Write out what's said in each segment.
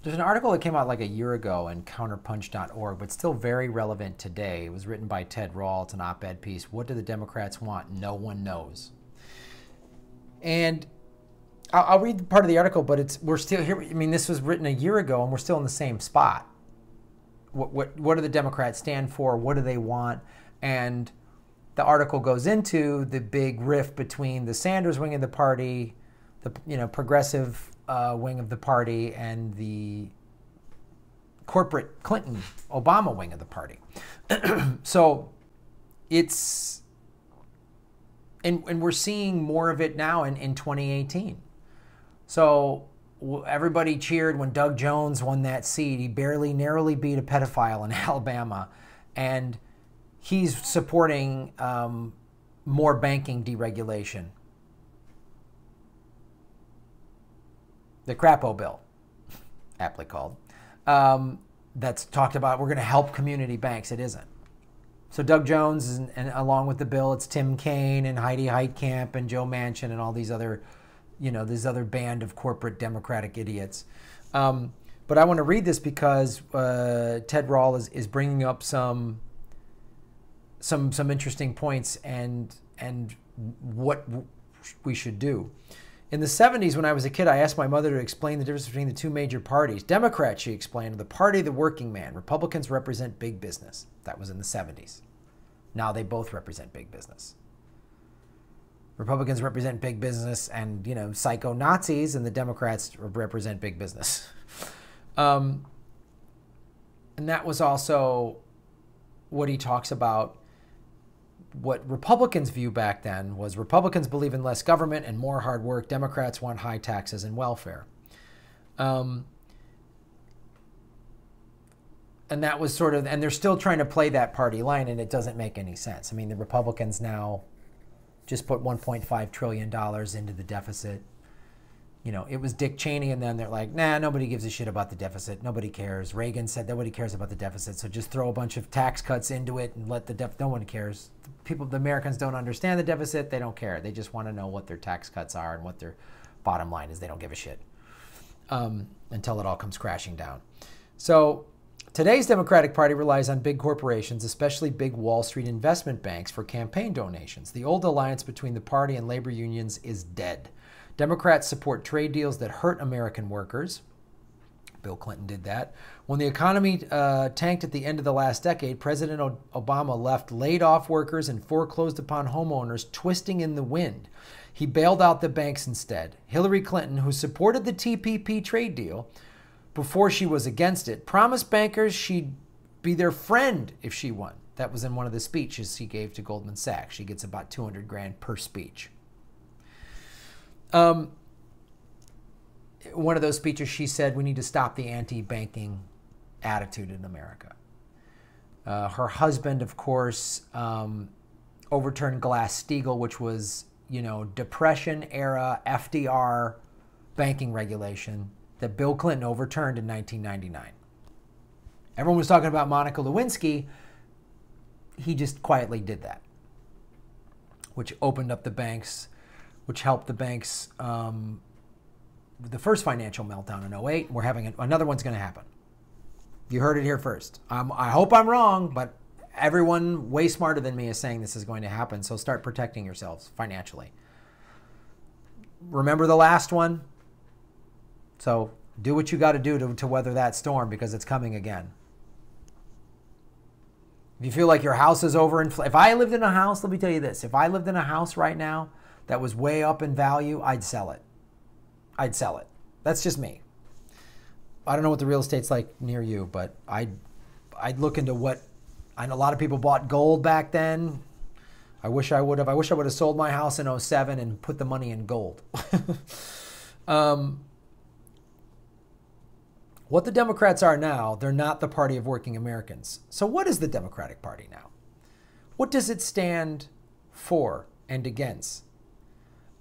There's an article that came out like a year ago in CounterPunch.org, but still very relevant today. It was written by Ted Rall. It's an op-ed piece. What do the Democrats want? No one knows. And I'll read part of the article, but we're still here. I mean, this was written a year ago, and we're still in the same spot. What do the Democrats stand for? What do they want? And the article goes into the big rift between the Sanders wing of the party, the progressive wing of the party, and the corporate Clinton Obama wing of the party. So it's and we're seeing more of it now in 2018. So everybody cheered when Doug Jones won that seat. He narrowly beat a pedophile in Alabama, and he's supporting more banking deregulation. The Crapo bill, aptly called, that's talked about we're going to help community banks. It isn't. So Doug Jones, and along with the bill, it's Tim Kaine and Heidi Heitkamp and Joe Manchin and all these other, this other band of corporate Democratic idiots. But I want to read this because Ted Rall is bringing up some interesting points and what we should do. In the 70s, when I was a kid, I asked my mother to explain the difference between the two major parties. Democrats, she explained, are the party of the working man. Republicans represent big business. That was in the 70s. Now they both represent big business. Republicans represent big business and, psycho Nazis, and the Democrats represent big business. And that was also what he talks about. What Republicans view back then was Republicans believe in less government and more hard work. Democrats want high taxes and welfare. And that was and they're still trying to play that party line, and it doesn't make any sense. I mean, the Republicans now just put $1.5 trillion into the deficit. It was Dick Cheney, and then they're like, nah, nobody gives a shit about the deficit. Nobody cares. Reagan said nobody cares about the deficit, so just throw a bunch of tax cuts into it and let no one cares. The Americans don't understand the deficit. They don't care. They just want to know what their tax cuts are and what their bottom line is. They don't give a shit until it all comes crashing down. So today's Democratic Party relies on big corporations, especially big Wall Street investment banks, for campaign donations. The old alliance between the party and labor unions is dead. Democrats support trade deals that hurt American workers. Bill Clinton did that. When the economy tanked at the end of the last decade, President Obama left laid-off workers and foreclosed upon homeowners twisting in the wind. He bailed out the banks instead. Hillary Clinton, who supported the TPP trade deal before she was against it, promised bankers she'd be their friend if she won. That was in one of the speeches she gave to Goldman Sachs. She gets about $200,000 per speech. One of those speeches, she said, we need to stop the anti-banking attitude in America. Her husband, of course, overturned Glass-Steagall, which was, Depression-era FDR banking regulation that Bill Clinton overturned in 1999. Everyone was talking about Monica Lewinsky. He just quietly did that, which opened up the banks, which helped the banks. The first financial meltdown in 2008, we're having another one's going to happen. You heard it here first. I hope I'm wrong, but everyone way smarter than me is saying this is going to happen, so start protecting yourselves financially. Remember the last one? So do what you got to do to weather that storm, because it's coming again. If you feel like your house is overinflated, if I lived in a house, let me tell you this, if I lived in a house right now that was way up in value, I'd sell it. I'd sell it. That's just me. I don't know what the real estate's like near you, but I'd look into what. I know a lot of people bought gold back then. I wish I would have. I wish I would have sold my house in 2007 and put the money in gold. What the Democrats are now, they're not the party of working Americans. So what is the Democratic Party now? What does it stand for and against?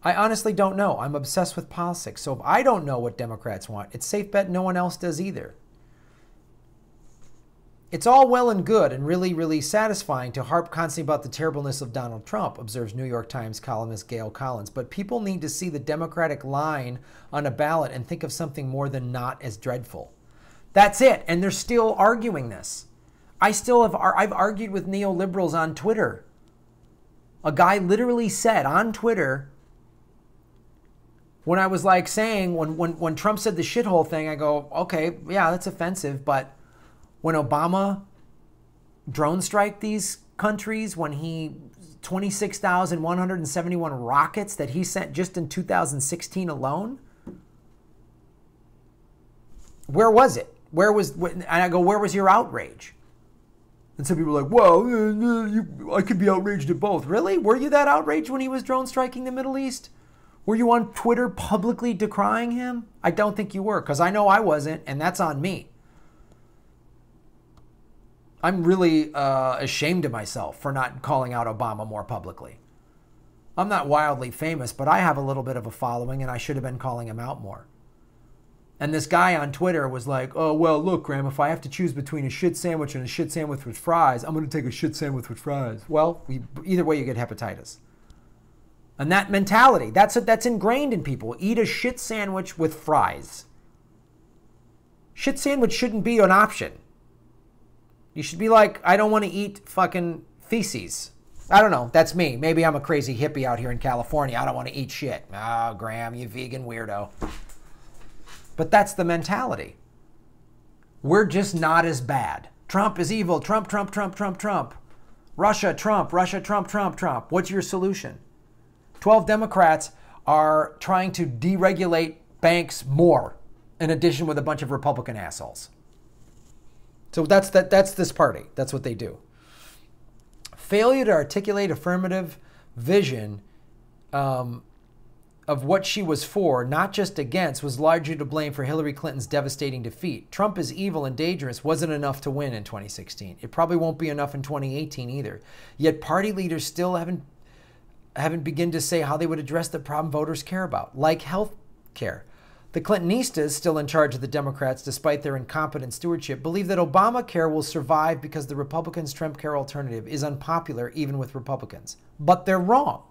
I honestly don't know. I'm obsessed with politics. So if I don't know what Democrats want, it's safe bet no one else does either. It's all well and good and really, really satisfying to harp constantly about the terribleness of Donald Trump, observes New York Times columnist Gail Collins. But people need to see the Democratic line on a ballot and think of something more than not as dreadful. That's it. And they're still arguing this. I've argued with neoliberals on Twitter. A guy literally said on Twitter, when I was like saying, when Trump said the shithole thing, I go, okay, yeah, that's offensive. But when Obama drone striked these countries, when he 26,171 rockets that he sent just in 2016 alone, where was it? And I go, where was your outrage? And some people are like, well, I could be outraged at both. Really? Were you that outraged when he was drone striking the Middle East? Were you on Twitter publicly decrying him? I don't think you were, because I know I wasn't, and that's on me. I'm really ashamed of myself for not calling out Obama more publicly. I'm not wildly famous, but I have a little bit of a following, and I should have been calling him out more. And this guy on Twitter was like, oh, well, look, Graham, if I have to choose between a shit sandwich and a shit sandwich with fries, I'm going to take a shit sandwich with fries. Well, either way, you get hepatitis. And that mentality, that's ingrained in people. Eat a shit sandwich with fries. Shit sandwich shouldn't be an option. You should be like, I don't want to eat fucking feces. I don't know. That's me. Maybe I'm a crazy hippie out here in California. I don't want to eat shit. Oh, Graham, you vegan weirdo. But that's the mentality. We're just not as bad. Trump is evil. Trump, Trump, Trump, Trump, Trump. Russia, Trump, Russia, Trump, Trump, Trump. What's your solution? 12 Democrats are trying to deregulate banks more, in addition with a bunch of Republican assholes. So that's this party. That's what they do. Failure to articulate affirmative vision of what she was for, not just against, was largely to blame for Hillary Clinton's devastating defeat. Trump is evil and dangerous wasn't enough to win in 2016. It probably won't be enough in 2018 either. Yet party leaders still haven't begun to say how they would address the problem voters care about, like health care. The Clintonistas, still in charge of the Democrats despite their incompetent stewardship, believe that Obamacare will survive because the Republicans' Trump care alternative is unpopular even with Republicans. But they're wrong.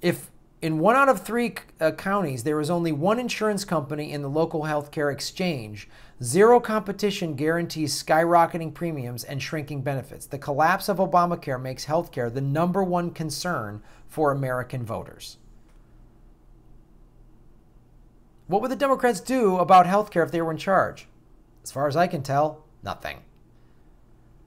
If in 1 out of 3 counties there is only one insurance company in the local healthcare exchange, zero competition guarantees skyrocketing premiums and shrinking benefits. The collapse of Obamacare makes healthcare the #1 concern for American voters. What would the Democrats do about healthcare if they were in charge? As far as I can tell, nothing.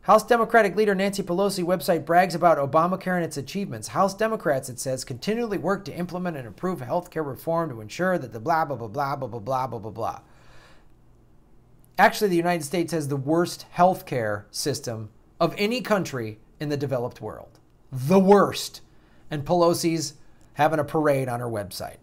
House Democratic leader Nancy Pelosi website brags about Obamacare and its achievements. House Democrats, it says, continually work to implement and improve healthcare reform to ensure that the blah, blah, blah, blah, blah, blah, blah, blah, blah, blah. Actually, the United States has the worst healthcare system of any country in the developed world. The worst. And Pelosi's having a parade on her website.